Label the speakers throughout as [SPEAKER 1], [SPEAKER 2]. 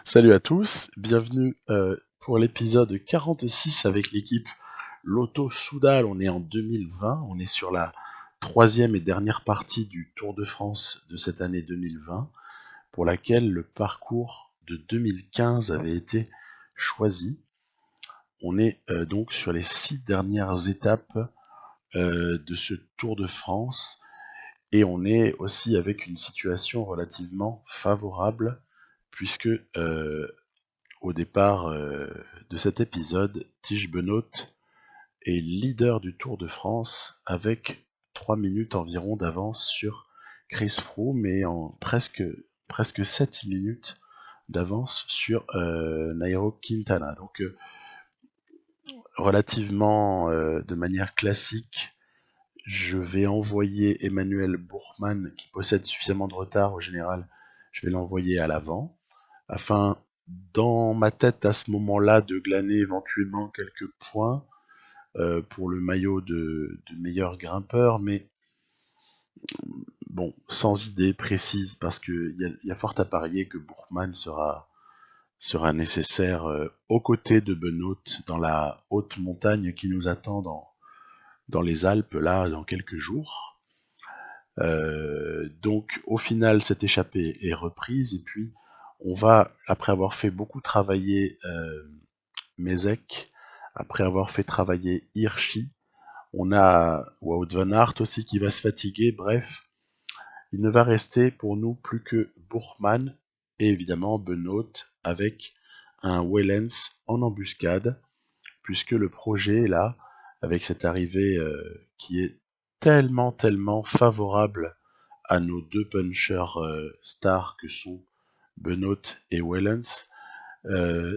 [SPEAKER 1] Salut à tous, bienvenue pour l'épisode 46 avec l'équipe Lotto Soudal. On est en 2020, on est sur la troisième et dernière partie du Tour de France de cette année 2020, pour laquelle le parcours de 2015 avait été choisi. On est donc sur les 6 dernières étapes de ce Tour de France, et on est aussi avec une situation relativement favorable, puisque au départ de cet épisode, Tish Benoît est leader du Tour de France avec 3 minutes environ d'avance sur Chris Froome et en presque 7 minutes d'avance sur Nairo Quintana. Donc relativement de manière classique, je vais envoyer Emmanuel Buchmann, qui possède suffisamment de retard au général, je vais l'envoyer à l'avant, afin, dans ma tête à ce moment-là, de glaner éventuellement quelques points pour le maillot de meilleur grimpeur, mais bon, sans idée précise, parce qu'il y a fort à parier que Buchmann sera nécessaire aux côtés de Benoît dans la haute montagne qui nous attend dans les Alpes, là, dans quelques jours. Donc au final, cette échappée est reprise, et puis on va, après avoir fait beaucoup travailler Mezek, après avoir fait travailler Hirschi, on a Wout van Aert aussi qui va se fatiguer. Bref, il ne va rester pour nous plus que Buchmann et évidemment Benoît avec un Wellens en embuscade, puisque le projet est là, avec cette arrivée qui est tellement favorable à nos deux punchers stars que sont Benoît et Wellens,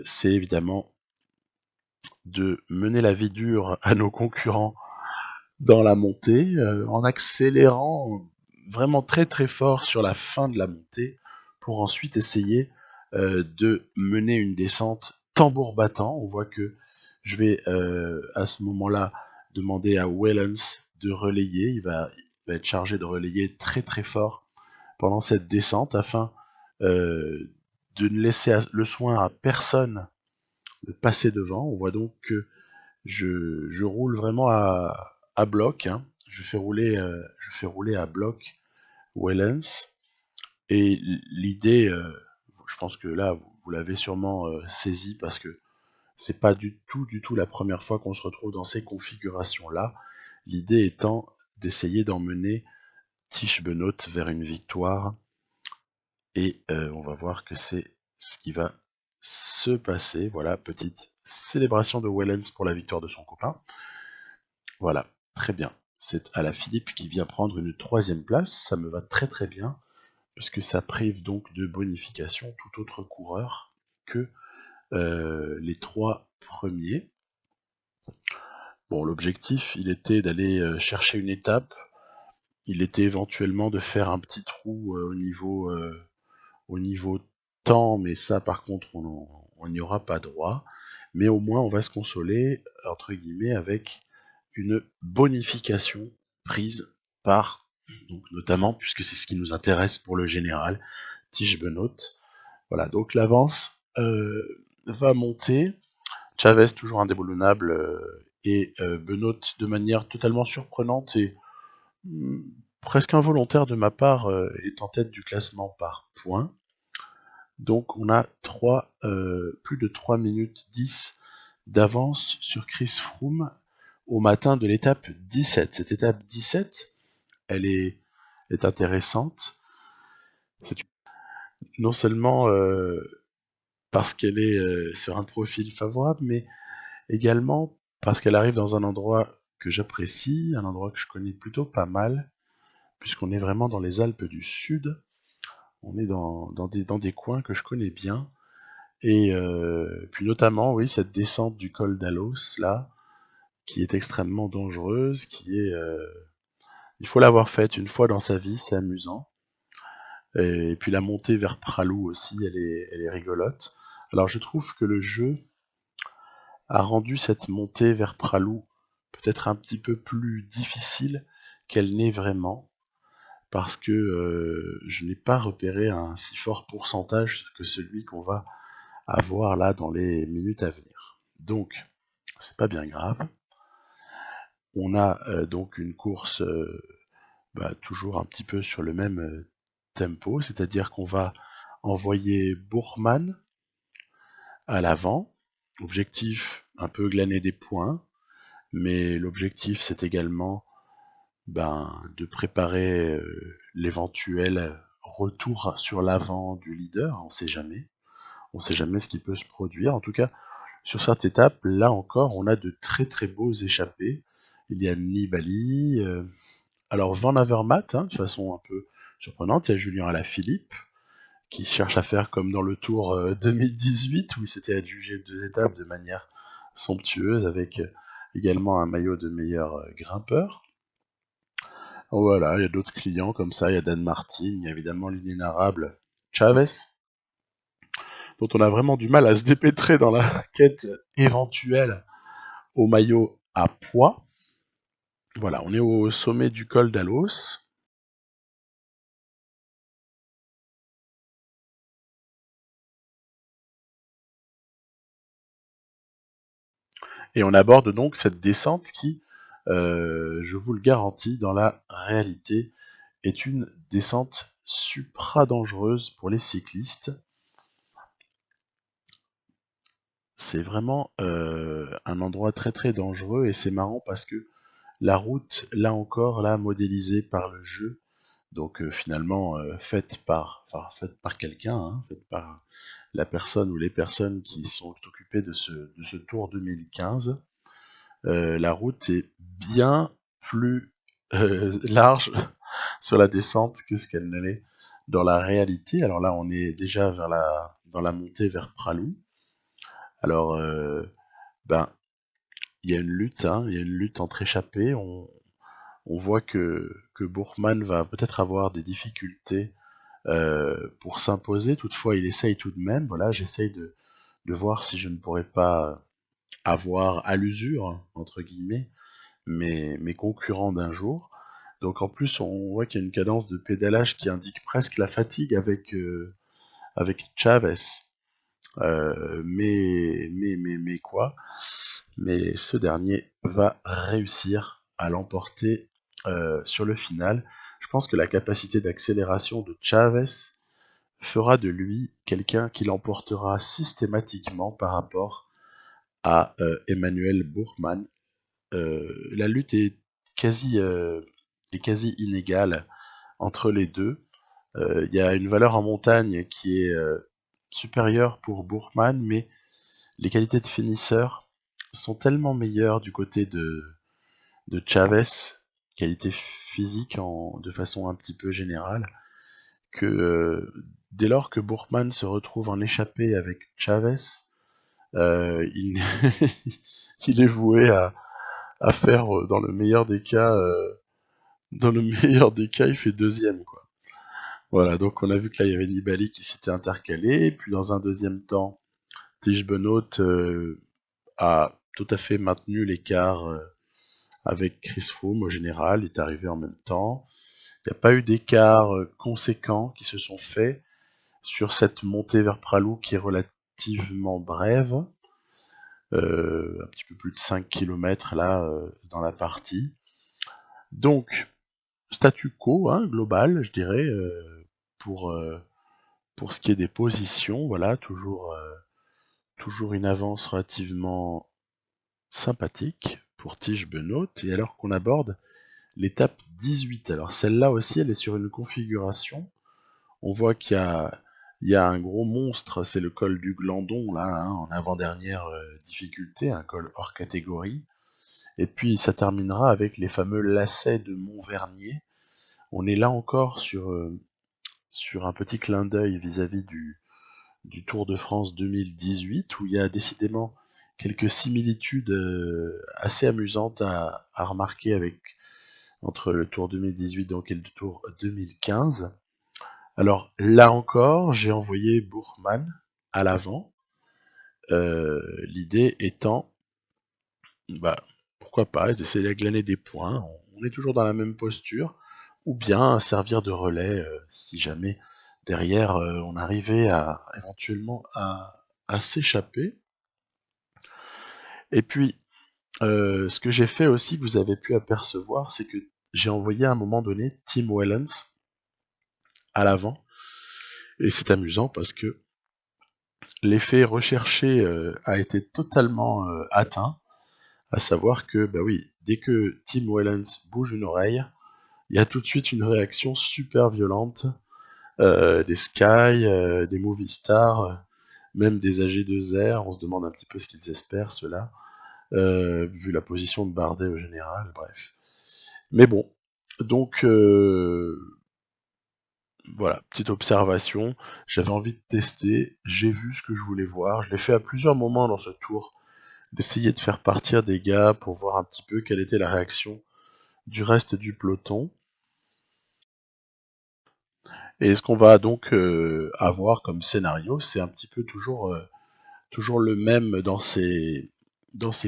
[SPEAKER 1] c'est évidemment de mener la vie dure à nos concurrents dans la montée, en accélérant vraiment très fort sur la fin de la montée, pour ensuite essayer de mener une descente tambour battant. On voit que je vais à ce moment-là demander à Wellens de relayer, il va être chargé de relayer très fort pendant cette descente, afin de ne laisser le soin à personne de passer devant. On voit donc que je roule vraiment à bloc, hein. Je fais rouler à bloc Wellens, et l'idée, je pense que là vous l'avez sûrement saisi, parce que c'est pas du tout la première fois qu'on se retrouve dans ces configurations-là. L'idée étant d'essayer d'emmener Tish Benoît vers une victoire, et on va voir que c'est ce qui va se passer. Voilà, petite célébration de Wellens pour la victoire de son copain. Voilà, très bien. C'est Alaphilippe qui vient prendre une troisième place. Ça me va très bien, puisque ça prive donc de bonification tout autre coureur que les 3 premiers. Bon, l'objectif, il était d'aller chercher une étape. Il était éventuellement de faire un petit trou au niveau temps, mais ça, par contre, on n'y aura pas droit. Mais au moins, on va se consoler, entre guillemets, avec une bonification prise par, donc notamment, puisque c'est ce qui nous intéresse pour le général, Tige Benoît. Voilà, donc l'avance va monter. Chavez, toujours indéboulonnable, et Benoît, de manière totalement surprenante et presque involontaire de ma part, est en tête du classement par points. Donc on a plus de 3 minutes 10 d'avance sur Chris Froome au matin de l'étape 17. Cette étape 17, elle est intéressante. C'est non seulement parce qu'elle est sur un profil favorable, mais également parce qu'elle arrive dans un endroit que j'apprécie, un endroit que je connais plutôt pas mal, puisqu'on est vraiment dans les Alpes du Sud. On est dans des coins que je connais bien. Et puis notamment, oui, cette descente du col d'Alos, là, qui est extrêmement dangereuse, il faut l'avoir faite une fois dans sa vie, c'est amusant. Et puis la montée vers Pralou aussi, elle est rigolote. Alors je trouve que le jeu a rendu cette montée vers Pralou peut-être un petit peu plus difficile qu'elle n'est vraiment, parce que je n'ai pas repéré un si fort pourcentage que celui qu'on va à voir là dans les minutes à venir. Donc, c'est pas bien grave. On a donc une course toujours un petit peu sur le même tempo, c'est-à-dire qu'on va envoyer Bourman à l'avant. Objectif, un peu glaner des points, mais l'objectif c'est également de préparer l'éventuel retour sur l'avant du leader. On sait jamais. On sait jamais ce qui peut se produire. En tout cas, sur cette étape, là encore, on a de très très beaux échappés. Il y a Nibali, alors Van Avermaet, de façon un peu surprenante, il y a Julien Alaphilippe, qui cherche à faire comme dans le Tour 2018, où il s'était adjugé 2 étapes de manière somptueuse, avec également un maillot de meilleur grimpeur. Voilà, il y a d'autres clients comme ça, il y a Dan Martin, il y a évidemment l'inénarrable Chavez, dont on a vraiment du mal à se dépêtrer dans la quête éventuelle au maillot à poids. Voilà, on est au sommet du col d'Alos. Et on aborde donc cette descente qui, je vous le garantis, dans la réalité, est une descente supra-dangereuse pour les cyclistes. C'est vraiment un endroit très très dangereux et c'est marrant parce que la route, là encore, là, modélisée par le jeu, donc finalement faite par quelqu'un, faite par la personne ou les personnes qui sont occupées de ce Tour 2015, la route est bien plus large sur la descente que ce qu'elle ne l'est dans la réalité. Alors là, on est déjà dans la montée vers Pralou. Alors, il y a une lutte, il y a une lutte entre échappés. On voit que Bourman va peut-être avoir des difficultés pour s'imposer. Toutefois, il essaye tout de même. Voilà, j'essaye de voir si je ne pourrais pas avoir à l'usure, entre guillemets, mes concurrents d'un jour. Donc en plus, on voit qu'il y a une cadence de pédalage qui indique presque la fatigue avec Chavez. Mais quoi? Mais ce dernier va réussir à l'emporter sur le final. Je pense que la capacité d'accélération de Chavez fera de lui quelqu'un qui l'emportera systématiquement par rapport à Emmanuel Bourman. La lutte est quasi inégale entre les deux. Il y a une valeur en montagne qui est supérieure pour Bourman, mais les qualités de finisseur sont tellement meilleures du côté de Chavez, qualité physique de façon un petit peu générale, que dès lors que Bourman se retrouve en échappée avec Chavez, il, il est voué à faire, dans le meilleur des cas, il fait deuxième, quoi. Voilà, donc on a vu que là, il y avait Nibali qui s'était intercalé, puis dans un deuxième temps, Tish Benoît a tout à fait maintenu l'écart avec Chris Froome au général, il est arrivé en même temps. Il n'y a pas eu d'écart conséquents qui se sont faits sur cette montée vers Pralou qui est relativement brève, un petit peu plus de 5 km là dans la partie. Donc, statu quo global, je dirais, pour, euh, pour ce qui est des positions, voilà, toujours une avance relativement sympathique pour Tige Benoît. Et alors qu'on aborde l'étape 18. Alors celle-là aussi, elle est sur une configuration. On voit il y a un gros monstre, c'est le col du Glandon, là, en avant-dernière difficulté, un col hors catégorie. Et puis ça terminera avec les fameux lacets de Montvernier. On est là encore sur un petit clin d'œil vis-à-vis du Tour de France 2018, où il y a décidément quelques similitudes assez amusantes à remarquer entre le Tour 2018 donc, et le Tour 2015. Alors là encore, j'ai envoyé Bourman à l'avant, l'idée étant, pourquoi pas, d'essayer de glaner des points, on est toujours dans la même posture, ou bien servir de relais si jamais derrière on arrivait éventuellement à s'échapper. Et puis, ce que j'ai fait aussi, que vous avez pu apercevoir, c'est que j'ai envoyé à un moment donné Tim Wellens à l'avant. Et c'est amusant parce que l'effet recherché a été totalement atteint, à savoir que, bah oui, dès que Tim Wellens bouge une oreille, il y a tout de suite une réaction super violente, des Sky, des Movie Stars, même des AG2R, on se demande un petit peu ce qu'ils espèrent, ceux-là, vu la position de Bardet au général, bref. Mais bon, donc voilà, petite observation, j'avais envie de tester, j'ai vu ce que je voulais voir, je l'ai fait à plusieurs moments dans ce tour, d'essayer de faire partir des gars pour voir un petit peu quelle était la réaction du reste du peloton. Et ce qu'on va donc avoir comme scénario, c'est un petit peu toujours le même dans ces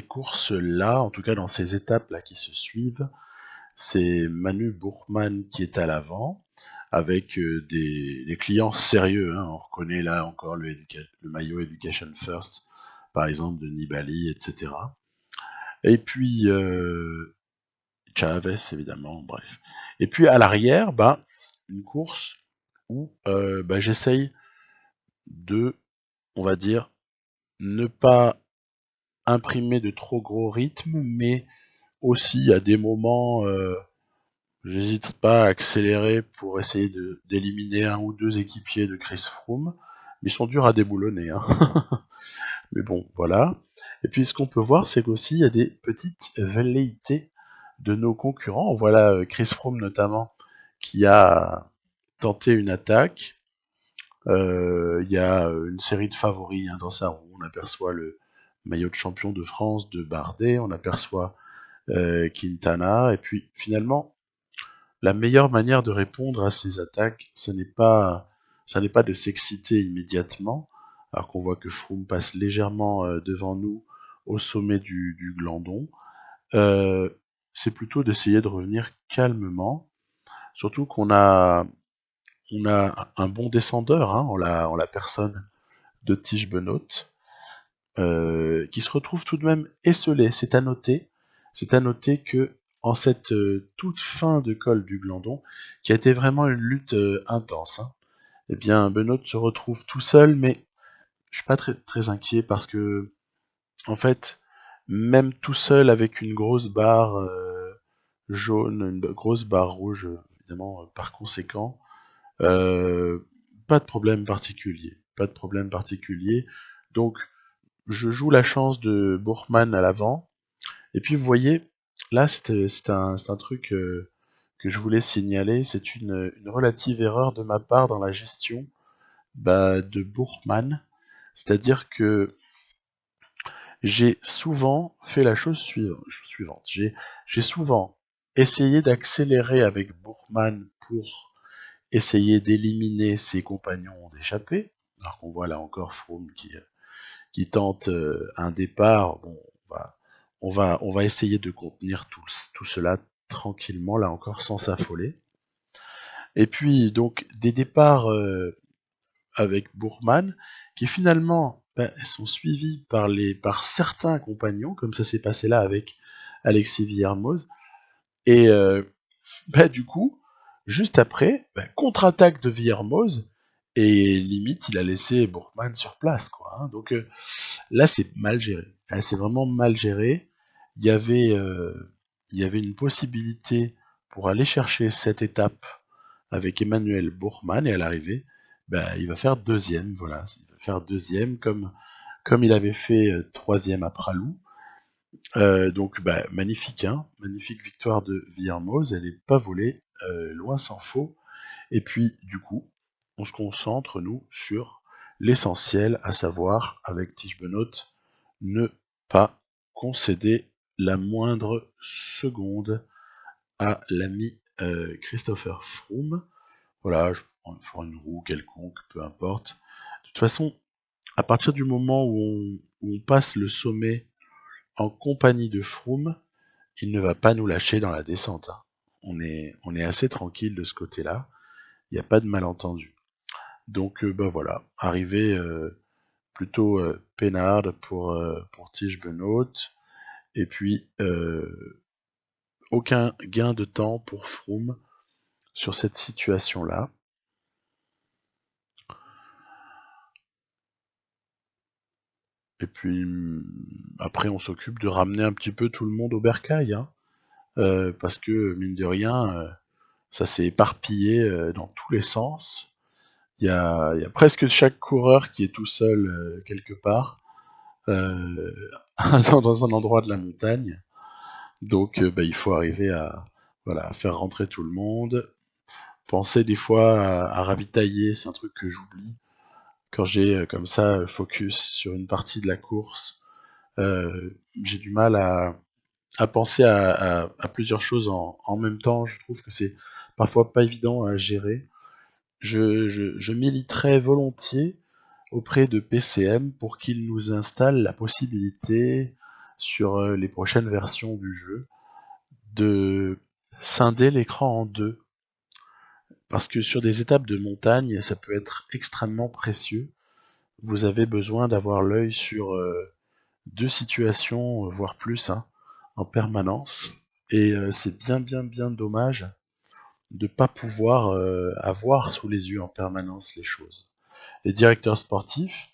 [SPEAKER 1] courses-là, en tout cas dans ces étapes-là qui se suivent. C'est Manu Bourkman qui est à l'avant, avec des clients sérieux. Hein. On reconnaît là encore le maillot Education First, par exemple, de Nibali, etc. Et puis Chavez, évidemment, bref. Et puis à l'arrière, bah, une course où bah, j'essaye de, on va dire, ne pas imprimer de trop gros rythme, mais aussi à des moments, j'hésite pas à accélérer pour essayer d'éliminer un ou deux équipiers de Chris Froome. Ils sont durs à déboulonner, hein. Mais bon, voilà. Et puis ce qu'on peut voir, c'est qu'aussi il y a des petites velléités de nos concurrents. Voilà Chris Froome notamment, qui a tenté une attaque. Il y a une série de favoris hein, dans sa roue. On aperçoit le maillot de champion de France de Bardet, on aperçoit Quintana, et puis finalement, la meilleure manière de répondre à ces attaques, ça n'est pas de s'exciter immédiatement, alors qu'on voit que Froome passe légèrement devant nous au sommet du Glandon. Euh, c'est plutôt d'essayer de revenir calmement, surtout on a un bon descendeur hein, en la personne de Tige Benoît, qui se retrouve tout de même esselé. C'est à noter que en cette toute fin de col du Glandon, qui a été vraiment une lutte intense, hein, eh bien Benoît se retrouve tout seul, mais je suis pas très inquiet parce que en fait, même tout seul avec une grosse barre jaune, une grosse barre rouge, évidemment par conséquent, euh, pas de problème particulier, pas de problème particulier. Donc je joue la chance de Bourkman à l'avant. Et puis vous voyez, là c'est un truc que je voulais signaler, c'est une relative erreur de ma part dans la gestion bah, de Bourkman. C'est-à-dire que j'ai souvent fait la chose suivante. J'ai souvent essayé d'accélérer avec Bourkman pour essayer d'éliminer ses compagnons d'échappée. Alors qu'on voit là encore Froome qui tente un départ. Bon, on va essayer de contenir tout cela tranquillement, là encore, sans s'affoler. Et puis, donc, des départs avec Bourman, qui finalement sont suivis par certains compagnons, comme ça s'est passé là avec Alexis Villermoz. Et du coup, juste après, contre-attaque de Villermoz, et limite, il a laissé Bourman sur place, quoi. Hein. Donc, là, c'est mal géré. Là, c'est vraiment mal géré. Il y avait, euh, il y avait une possibilité pour aller chercher cette étape avec Emmanuel Bourman et à l'arrivée, il va faire deuxième. Voilà, il va faire deuxième comme il avait fait troisième à Pralou. Donc, magnifique, hein, magnifique victoire de Villermoz. Elle n'est pas volée, loin s'en faut. Et puis, du coup, on se concentre, nous, sur l'essentiel, à savoir, avec Tige Benoît, ne pas concéder la moindre seconde à l'ami Christopher Froome. Voilà, je prends une roue quelconque, peu importe. De toute façon, à partir du moment où on passe le sommet en compagnie de Froome, il ne va pas nous lâcher dans la descente. Hein. On est assez tranquille de ce côté-là. Il n'y a pas de malentendu. Donc voilà, arrivé plutôt peinarde pour Tige Benoît. Et puis, aucun gain de temps pour Froome sur cette situation-là. Et puis, après, on s'occupe de ramener un petit peu tout le monde au bercail, hein, parce que, mine de rien, ça s'est éparpillé dans tous les sens. Il y a presque chaque coureur qui est tout seul quelque part, dans un endroit de la montagne. Donc, il faut arriver à faire rentrer tout le monde. Penser des fois à ravitailler, c'est un truc que j'oublie. Quand j'ai comme ça focus sur une partie de la course, j'ai du mal à penser à plusieurs choses en même temps. Je trouve que c'est parfois pas évident à gérer. Je militerais volontiers auprès de PCM pour qu'ils nous installent la possibilité sur les prochaines versions du jeu de scinder l'écran en deux. Parce que sur des étapes de montagne, ça peut être extrêmement précieux. Vous avez besoin d'avoir l'œil sur deux situations, voire plus, hein, en permanence. Et c'est bien dommage de ne pas pouvoir avoir sous les yeux en permanence les choses. Les directeurs sportifs,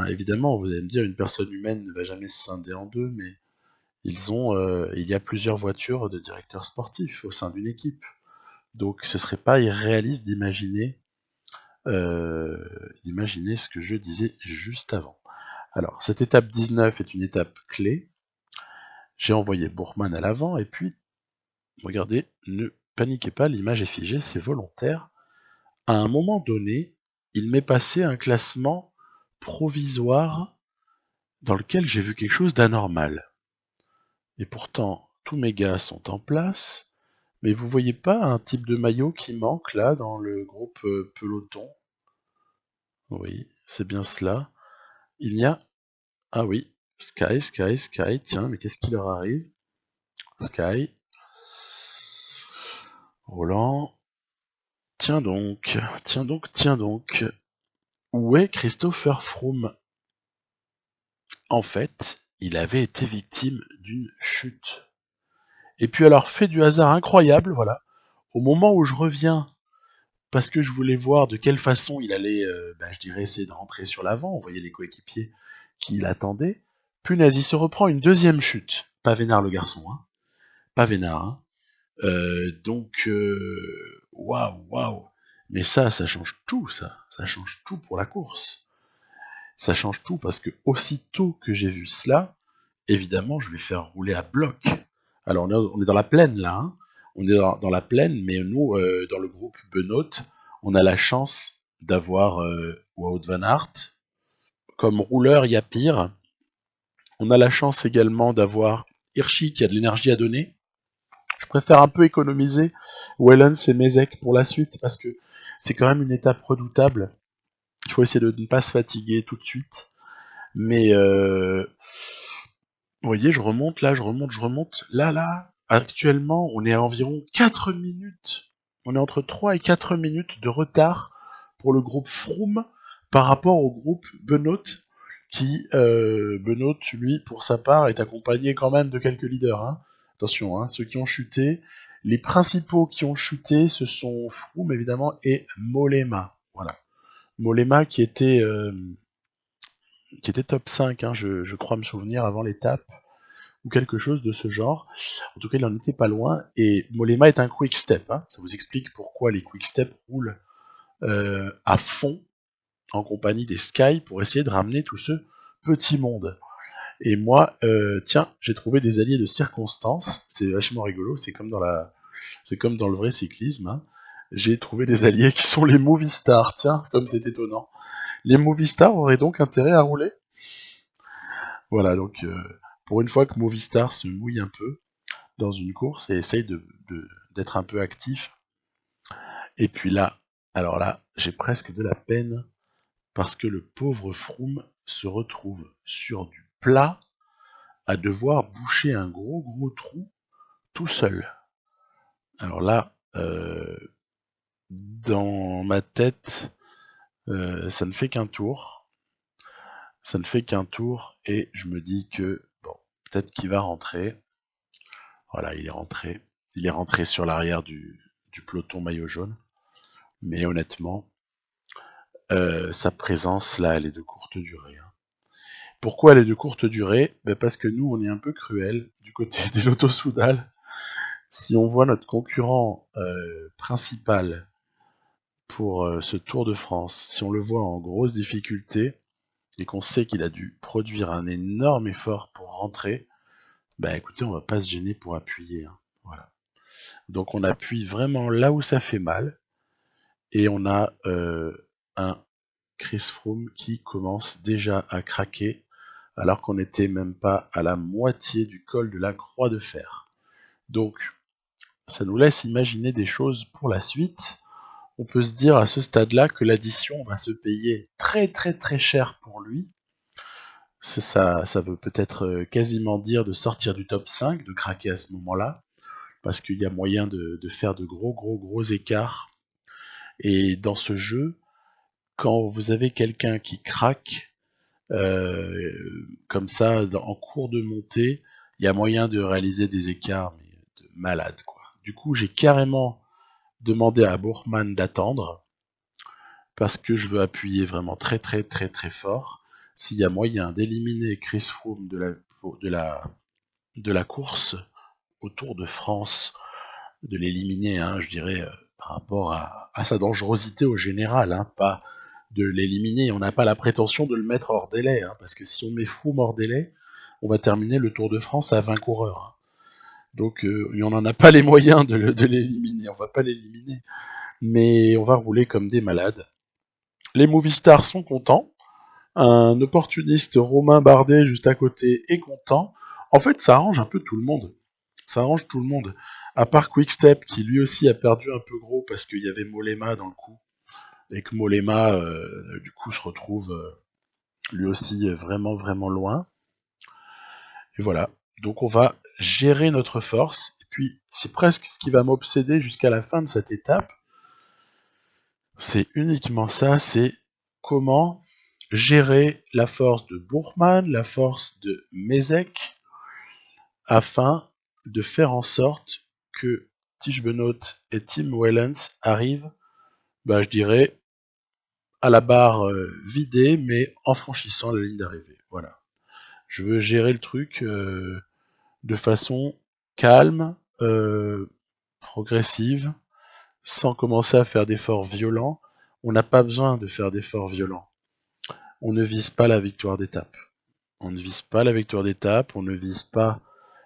[SPEAKER 1] évidemment, vous allez me dire, une personne humaine ne va jamais se scinder en deux, mais il y a plusieurs voitures de directeurs sportifs au sein d'une équipe. Donc ce serait pas irréaliste d'imaginer ce que je disais juste avant. Alors, cette étape 19 est une étape clé. J'ai envoyé Bourgman à l'avant, et puis, regardez, ne paniquez pas, l'image est figée, c'est volontaire. À un moment donné, il m'est passé un classement provisoire dans lequel j'ai vu quelque chose d'anormal. Et pourtant, tous mes gars sont en place, mais vous voyez pas un type de maillot qui manque là dans le groupe peloton? Oui, c'est bien cela. Il y a... Ah oui, Sky, tiens, mais qu'est-ce qui leur arrive? Sky, Roland, tiens donc, où est Christopher Froome? En fait, il avait été victime d'une chute. Et puis alors, fait du hasard incroyable, voilà, au moment où je reviens, parce que je voulais voir de quelle façon il allait, je dirais, essayer de rentrer sur l'avant, on voyait les coéquipiers qui l'attendaient, punaise, il se reprend une deuxième chute. Pas vénard le garçon, hein. Pas vénard, hein. Donc, waouh. Mais ça change tout, ça. Ça change tout pour la course. Ça change tout parce que aussitôt que j'ai vu cela, évidemment, je vais faire rouler à bloc. Alors, on est dans la plaine, là. Hein. On est dans la plaine, mais nous, dans le groupe Benoît, on a la chance d'avoir Wout van Aert. Comme rouleur, il y a pire. On a la chance également d'avoir Hirschi qui a de l'énergie à donner. Je préfère un peu économiser Wellens et Mezek pour la suite parce que c'est quand même une étape redoutable. Il faut essayer de ne pas se fatiguer tout de suite. Mais vous voyez, je remonte. Là, actuellement, on est à environ 4 minutes. On est entre 3 et 4 minutes de retard pour le groupe Froome par rapport au groupe Benoît qui, Benoît, lui, pour sa part, est accompagné quand même de quelques leaders. Hein. Attention, hein, ceux qui ont chuté. Les principaux qui ont chuté, ce sont Froome, évidemment, et Mollema. Voilà. Mollema qui était top 5, hein, je crois me souvenir, avant l'étape, ou quelque chose de ce genre. En tout cas, il en était pas loin. Et Mollema est un quick step. Hein. Ça vous explique pourquoi les quick step roulent à fond en compagnie des Sky pour essayer de ramener tout ce petit monde. Et moi, j'ai trouvé des alliés de circonstance. C'est vachement rigolo. C'est comme dans le vrai cyclisme. Hein. J'ai trouvé des alliés qui sont les Movistars. Tiens, comme c'est étonnant. Les Movistars auraient donc intérêt à rouler. Voilà, donc pour une fois que Movistar se mouille un peu dans une course et essaye d'être un peu actif. Et puis là, alors là, j'ai presque de la peine parce que le pauvre Froome se retrouve sur du plat à devoir boucher un gros trou tout seul. Alors là, dans ma tête, ça ne fait qu'un tour. Ça ne fait qu'un tour et je me dis que, bon, peut-être qu'il va rentrer. Voilà, il est rentré. Il est rentré sur l'arrière du peloton maillot jaune. Mais honnêtement, sa présence là, elle est de courte durée, hein. Pourquoi elle est de courte durée? Ben parce que nous, on est un peu cruel du côté de l'Auto-Soudal. Si on voit notre concurrent principal pour ce Tour de France, si on le voit en grosse difficulté et qu'on sait qu'il a dû produire un énorme effort pour rentrer, bah écoutez, on va pas se gêner pour appuyer, hein. Voilà. Donc on appuie vraiment là où ça fait mal et on a un Chris Froome qui commence déjà à craquer alors qu'on n'était même pas à la moitié du col de la Croix de Fer. Donc ça nous laisse imaginer des choses pour la suite. On peut se dire à ce stade-là que l'addition va se payer très très très cher pour lui. Ça veut peut-être quasiment dire de sortir du top 5, de craquer à ce moment-là, parce qu'il y a moyen de faire de gros écarts. Et dans ce jeu, quand vous avez quelqu'un qui craque, comme ça, en cours de montée, il y a moyen de réaliser des écarts mais de malade, quoi. Du coup, j'ai carrément demandé à Bourgman d'attendre, parce que je veux appuyer vraiment très très très très fort. S'il y a moyen d'éliminer Chris Froome de la course au Tour de France, de l'éliminer, hein, je dirais, par rapport à sa dangerosité au général, hein, pas de l'éliminer. On n'a pas la prétention de le mettre hors délai, hein, parce que si on met Froome hors délai, on va terminer le Tour de France à 20 coureurs, hein. Donc on n'en a pas les moyens de l'éliminer, on va pas l'éliminer, mais on va rouler comme des malades. Les movie stars sont contents, un opportuniste Romain Bardet juste à côté est content. En fait, ça arrange un peu tout le monde. Ça arrange tout le monde. À part Quickstep, qui lui aussi a perdu un peu gros parce qu'il y avait Mollema dans le coup. Et que Mollema, du coup, se retrouve lui aussi vraiment loin. Et voilà. Donc on va gérer notre force. Et puis, c'est presque ce qui va m'obséder jusqu'à la fin de cette étape. C'est uniquement ça, c'est comment gérer la force de Bourgman, la force de Mézec, afin de faire en sorte que Tish Benoît et Tim Wellens arrivent, je dirais, à la barre vidée, mais en franchissant la ligne d'arrivée. Voilà. Je veux gérer le truc de façon calme, progressive, sans commencer à faire d'efforts violents. On n'a pas besoin de faire d'efforts violents. On ne vise pas la victoire d'étape. On ne vise pas la victoire d'étape, on ne vise pas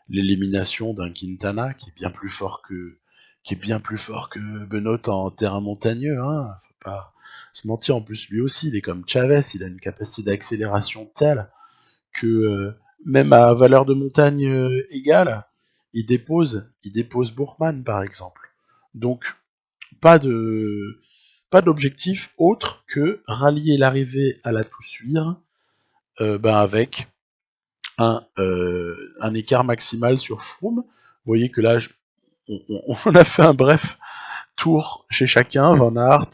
[SPEAKER 1] l'élimination d'un Quintana qui est bien plus fort que Benoît en terrain montagneux, hein. Faut pas se mentir. En plus, lui aussi, il est comme Chavez, il a une capacité d'accélération telle que même à valeur de montagne égale, il dépose Bourgman par exemple. Donc pas d'objectif autre que rallier l'arrivée à la tout-suivre avec un écart maximal sur Froome. Vous voyez que là, on a fait un bref tour chez chacun. Van Aert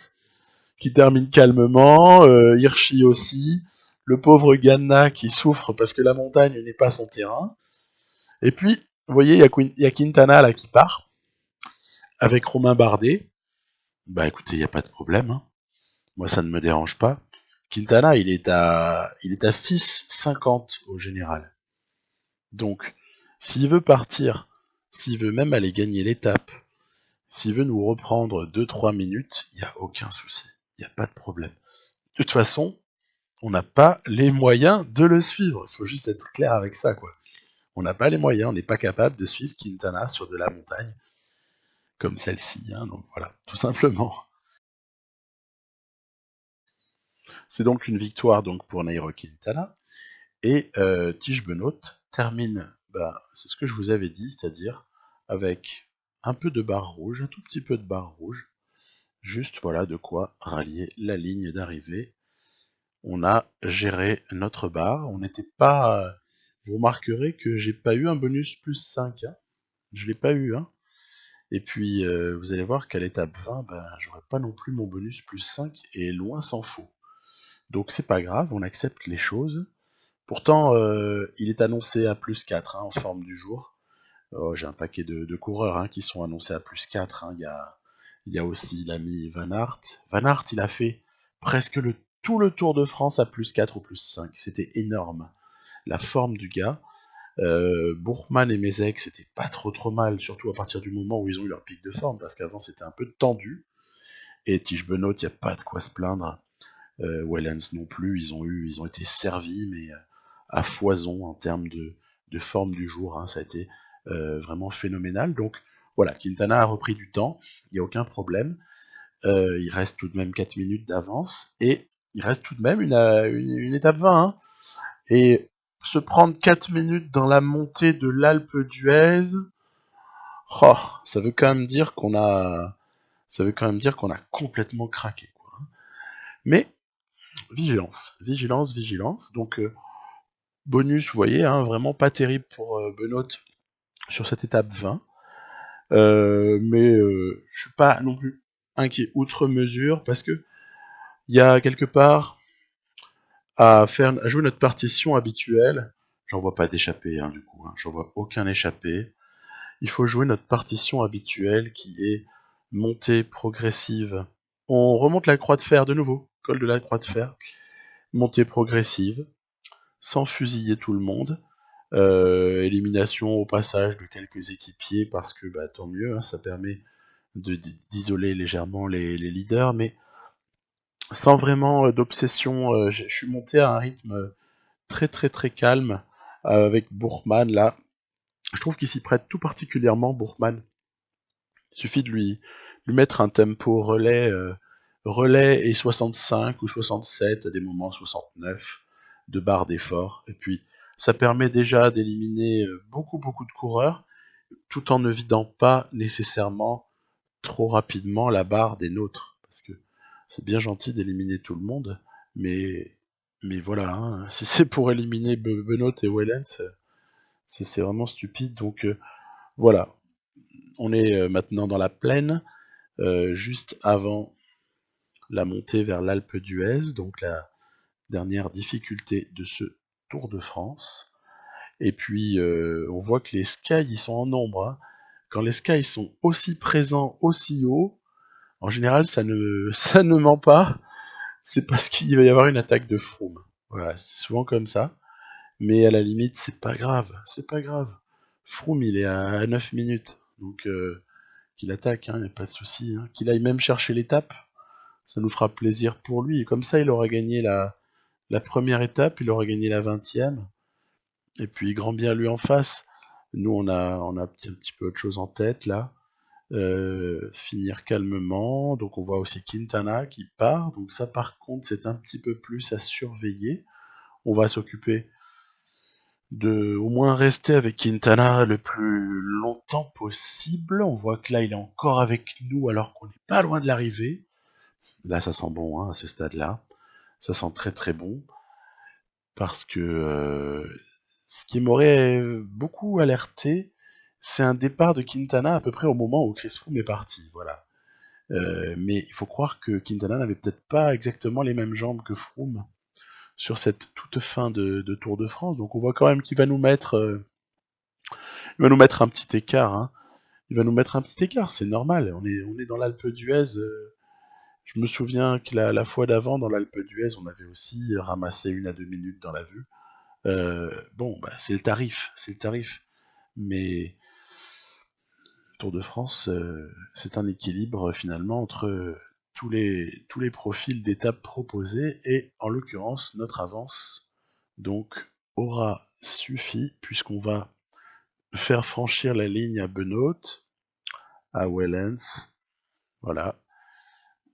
[SPEAKER 1] qui termine calmement, Hirschi aussi, le pauvre Ganna qui souffre parce que la montagne n'est pas son terrain. Et puis, vous voyez, il y a Quintana là qui part avec Romain Bardet. Bah écoutez, il n'y a pas de problème, hein. Moi, ça ne me dérange pas. Quintana, il est à 6,50 au général. Donc, s'il veut partir, s'il veut même aller gagner l'étape, s'il veut nous reprendre 2-3 minutes, il n'y a aucun souci. Il n'y a pas de problème. De toute façon, on n'a pas les moyens de le suivre. Il faut juste être clair avec ça, quoi. On n'a pas les moyens, on n'est pas capable de suivre Quintana sur de la montagne comme celle-ci, hein. Donc voilà, tout simplement. C'est donc une victoire donc pour Nairo Quintana. Et Tish Benoît termine, c'est ce que je vous avais dit, c'est-à-dire avec un peu de barre rouge, un tout petit peu de barre rouge, juste voilà de quoi rallier la ligne d'arrivée. On a géré notre barre, on n'était pas... Vous remarquerez que j'ai pas eu un bonus plus 5, hein. Je l'ai pas eu, hein. Et puis vous allez voir qu'à l'étape 20, j'aurai pas non plus mon bonus plus 5, et loin s'en faut. Donc c'est pas grave, on accepte les choses. Pourtant, il est annoncé à +4 en forme du jour. Oh, j'ai un paquet de coureurs qui sont annoncés à +4. Il y a aussi l'ami Van Aert. Van Aert, il a fait presque tout le Tour de France à +4 ou +5. C'était énorme. La forme du gars. Bourgman et Mézec, c'était pas trop mal, surtout à partir du moment où ils ont eu leur pic de forme, parce qu'avant c'était un peu tendu. Et Tige Benoît, il n'y a pas de quoi se plaindre. Wellens non plus, ils ont été servis, mais à foison en termes de forme du jour. Ça a été vraiment phénoménal. Donc voilà, Quintana a repris du temps, il n'y a aucun problème. Il reste tout de même 4 minutes d'avance et il reste tout de même une étape 20. Et se prendre 4 minutes dans la montée de l'Alpe d'Huez, oh, ça veut quand même dire qu'on a complètement craqué, quoi. Mais vigilance, vigilance, vigilance. Donc bonus, vous voyez, vraiment pas terrible pour Benoît sur cette étape 20. Mais je suis pas non plus inquiet outre mesure parce que il y a quelque part à jouer notre partition habituelle. J'en vois pas d'échappée du coup, j'en vois aucun échappé. Il faut jouer notre partition habituelle qui est montée progressive. On remonte la croix de fer de nouveau, col de la croix de fer, montée progressive, sans fusiller tout le monde. Élimination au passage de quelques équipiers parce que tant mieux, ça permet d'isoler légèrement les leaders, mais sans vraiment d'obsession. Je suis monté à un rythme très très très calme avec Bourgman là. Je trouve qu'il s'y prête tout particulièrement, Bourgman. Il suffit de lui mettre un tempo relais et 65 ou 67, à des moments 69 de barre d'effort. Et puis ça permet déjà d'éliminer beaucoup de coureurs tout en ne vidant pas nécessairement trop rapidement la barre des nôtres. Parce que c'est bien gentil d'éliminer tout le monde, mais voilà, si c'est pour éliminer Benoît et Wellens, c'est vraiment stupide. Donc voilà, on est maintenant dans la plaine, juste avant la montée vers l'Alpe d'Huez, donc la dernière difficulté de ce Tour de France. Et puis on voit que les skies ils sont en nombre. Quand les skies sont aussi présents, aussi haut, en général ça ne ment pas. C'est parce qu'il va y avoir une attaque de Froome. Voilà, c'est souvent comme ça. Mais à la limite, c'est pas grave. C'est pas grave. Froome, il est à 9 minutes. Donc qu'il attaque, il n'y a pas de souci. Qu'il aille même chercher l'étape, ça nous fera plaisir pour lui. Et comme ça, il aura gagné la première étape, il aura gagné la 20e. Et puis grand bien lui en face. Nous, on a un petit peu autre chose en tête là. Finir calmement. Donc on voit aussi Quintana qui part. Donc ça par contre c'est un petit peu plus à surveiller. On va s'occuper de au moins rester avec Quintana le plus longtemps possible. On voit que là il est encore avec nous alors qu'on n'est pas loin de l'arrivée. Là ça sent bon à ce stade-là. Ça sent très très bon. Parce que ce qui m'aurait beaucoup alerté, c'est un départ de Quintana à peu près au moment où Chris Froome est parti. Voilà. Mais il faut croire que Quintana n'avait peut-être pas exactement les mêmes jambes que Froome sur cette toute fin de Tour de France. Donc on voit quand même qu'il va nous mettre, un petit écart. Il va nous mettre un petit écart, c'est normal. On est dans l'Alpe d'Huez. Je me souviens que la fois d'avant, dans l'Alpe d'Huez, on avait aussi ramassé 1 à 2 minutes dans la vue. Bon, c'est le tarif. Mais Tour de France, c'est un équilibre finalement entre tous les profils d'étapes proposés et en l'occurrence notre avance donc aura suffi puisqu'on va faire franchir la ligne à Benoît, à Wellens. Voilà,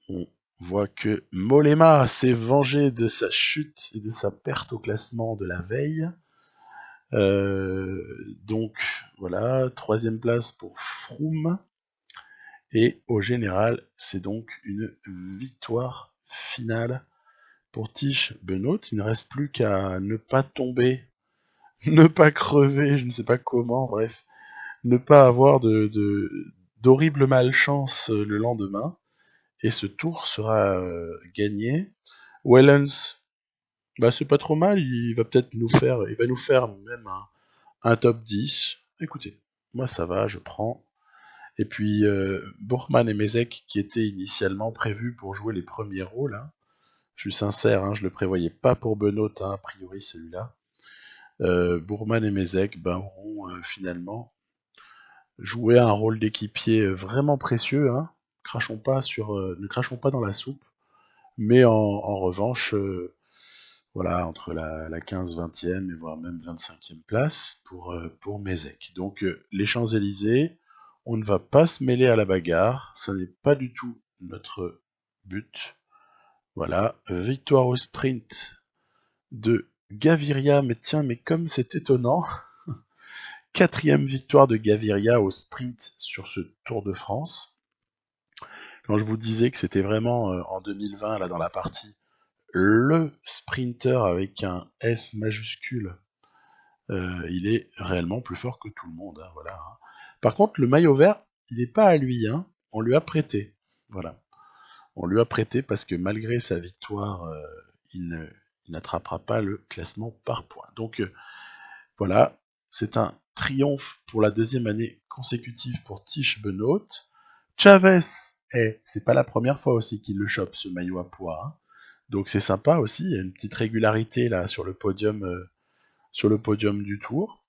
[SPEAKER 1] on voit que Mollema s'est vengé de sa chute et de sa perte au classement de la veille. Donc voilà, 3e place pour Froome. Et au général, c'est donc une victoire finale pour Tige Benoît. Il ne reste plus qu'à ne pas tomber, ne pas crever, je ne sais pas comment, bref, ne pas avoir d'horrible malchance le lendemain. Et ce tour sera gagné. Wellens Bah c'est pas trop mal, il va nous faire même un top 10. Écoutez, moi ça va, je prends. Et puis Bourgman et Mezek qui étaient initialement prévus pour jouer les premiers rôles, hein. Je suis sincère, hein, je le prévoyais pas pour Benoît, hein, a priori celui-là. Bourgman et Mezek auront finalement joué un rôle d'équipier vraiment précieux, hein. Ne crachons pas dans la soupe. Mais en revanche, voilà, entre la 15-20e et voire même 25e place pour Mézec. Donc les Champs-Élysées, on ne va pas se mêler à la bagarre, ça n'est pas du tout notre but. Voilà, victoire au sprint de Gaviria, mais tiens, mais comme c'est étonnant, quatrième victoire de Gaviria au sprint sur ce Tour de France. Quand je vous disais que c'était vraiment en 2020, là dans la partie, le sprinter avec un S majuscule, il est réellement plus fort que tout le monde, hein, voilà, hein. Par contre, le maillot vert, il n'est pas à lui, hein, on lui a prêté. Voilà. On lui a prêté parce que malgré sa victoire, il n'attrapera pas le classement par points. Donc voilà, c'est un triomphe pour la deuxième année consécutive pour Tish Benoît. Chavez, c'est pas la première fois aussi qu'il le chope ce maillot à pois, hein. Donc c'est sympa aussi, il y a une petite régularité là sur le podium du Tour.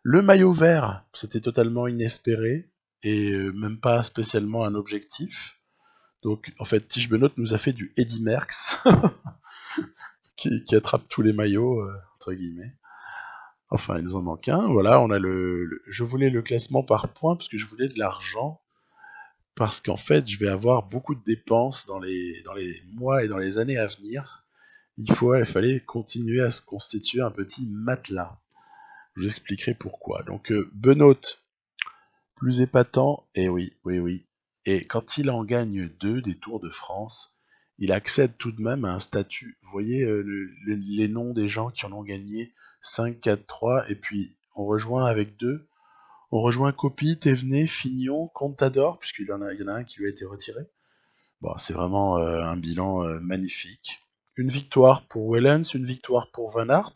[SPEAKER 1] Le maillot vert, c'était totalement inespéré et même pas spécialement un objectif. Donc en fait, Tish Benoît nous a fait du Eddy Merckx qui attrape tous les maillots entre guillemets. Enfin, il nous en manque un. Voilà, on a je voulais le classement par points parce que je voulais de l'argent parce qu'en fait, je vais avoir beaucoup de dépenses dans les mois et dans les années à venir. Il fallait continuer à se constituer un petit matelas. Je vous expliquerai pourquoi. Donc, Benoît, plus épatant, et oui, oui, oui. Et quand il en gagne 2 des Tours de France, il accède tout de même à un statut. Vous voyez les noms des gens qui en ont gagné 5, 4, 3, et puis on rejoint avec 2. On rejoint Copy, Thévenet, Fignon, Contador, il y en a un qui lui a été retiré. Bon, c'est vraiment un bilan magnifique. Une victoire pour Wellens, une victoire pour Van Aert,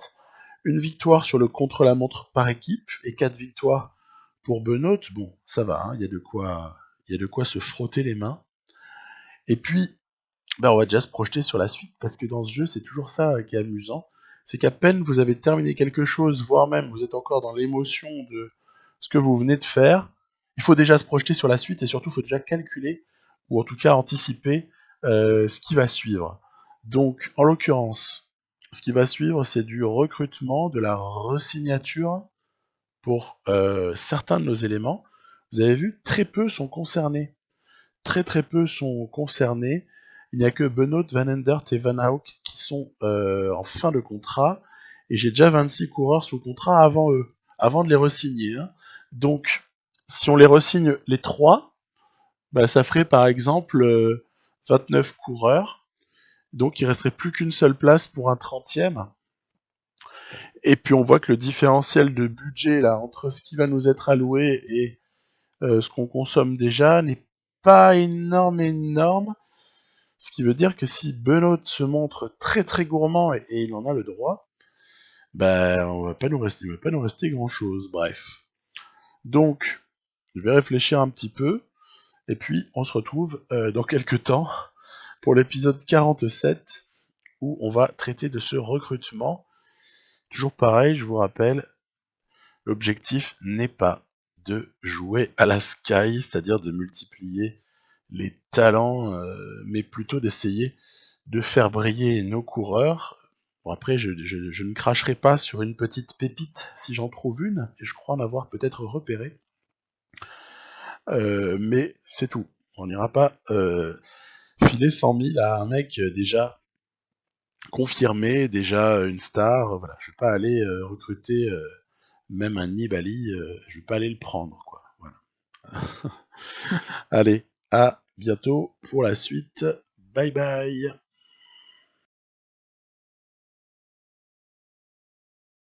[SPEAKER 1] une victoire sur le contre-la-montre par équipe et 4 victoires pour Benoît. Bon, ça va, hein, il y a de quoi se frotter les mains. Et puis, on va déjà se projeter sur la suite parce que dans ce jeu, c'est toujours ça qui est amusant. C'est qu'à peine vous avez terminé quelque chose, voire même vous êtes encore dans l'émotion de ce que vous venez de faire, il faut déjà se projeter sur la suite et surtout il faut déjà calculer ou en tout cas anticiper ce qui va suivre. Donc en l'occurrence, ce qui va suivre c'est du recrutement, de la resignature pour certains de nos éléments. Vous avez vu, très peu sont concernés. Très très peu sont concernés. Il n'y a que Benoît, Van Endert et Van Hauck qui sont en fin de contrat. Et j'ai déjà 26 coureurs sous contrat avant eux, avant de les resigner, hein. Donc, si on les resigne les 3, ça ferait par exemple 29 coureurs. Donc, il resterait plus qu'une seule place pour un 30e. Et puis, on voit que le différentiel de budget là entre ce qui va nous être alloué et ce qu'on consomme déjà n'est pas énorme. Ce qui veut dire que si Benoît se montre très très gourmand et il en a le droit, il va pas nous rester grand chose. Bref. Donc, je vais réfléchir un petit peu et puis on se retrouve dans quelques temps pour l'épisode 47 où on va traiter de ce recrutement. Toujours pareil, je vous rappelle, l'objectif n'est pas de jouer à la Sky, c'est-à-dire de multiplier les talents, mais plutôt d'essayer de faire briller nos coureurs. Bon, après, je ne cracherai pas sur une petite pépite si j'en trouve une, et je crois en avoir peut-être repéré. Mais c'est tout. On n'ira pas filer 100 000 à un mec déjà confirmé, déjà une star. Voilà, je vais pas aller recruter même un Nibali, je vais pas aller le prendre, quoi. Voilà. Allez, à bientôt pour la suite. Bye bye.